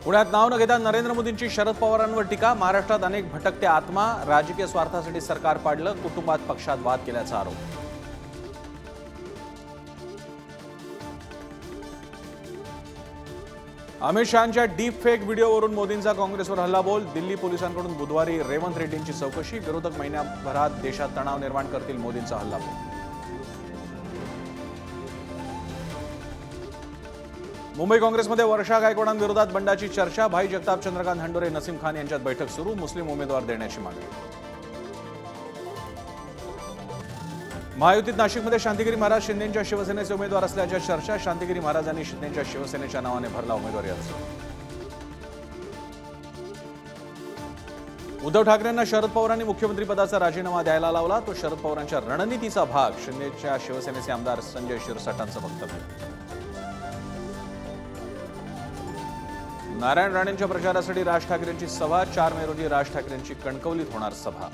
पुण्यात नाव न घेता नरेंद्र मोदींची शरद पवारांवर टीका। महाराष्ट्रात अनेक भटकते आत्मा, राजकीय स्वार्थासाठी सरकार पाडलं, कुटुंबात पक्षात वाद केल्याचा आरोप। अमित शहांच्या डीप फेक व्हिडिओवरून मोदींचा काँग्रेसवर हल्लाबोल। दिल्ली पोलिसांकडून बुधवारी रेवंत रेड्डींची चौकशी। विरोधक महिन्याभरात देशात तणाव निर्माण करतील, मोदींचा हल्लाबोल। मुंबई काँग्रेसमध्ये वर्षा गायकवाडांविरोधात बंडाची चर्चा। भाई जगताप, चंद्रकांत हंडोरे, नसीम खान यांच्यात बैठक सुरू। मुस्लिम उमेदवार देण्याची मागणी। महायुतीत नाशिकमध्ये शांतिगिरी महाराज शिंदेंच्या शिवसेनेचे उमेदवार असल्याच्या चर्चा। शांतिगिरी महाराजांनी शिंदेंच्या शिवसेनेच्या नावाने भरला उमेदवारी अर्ज। उद्धव ठाकरेंना शरद पवारांनी मुख्यमंत्रीपदाचा राजीनामा द्यायला लावला, तो शरद पवारांच्या रणनीतीचा भाग। शिंदेच्या शिवसेनेचे आमदार संजय शिरसाटांचं वक्तव्य। नारायण राणेंच्या प्रचारासाठी राज ठाकरेंची सभा। 4 मे रोजी राज ठाकरेंची कणकवलीत होणार सभा।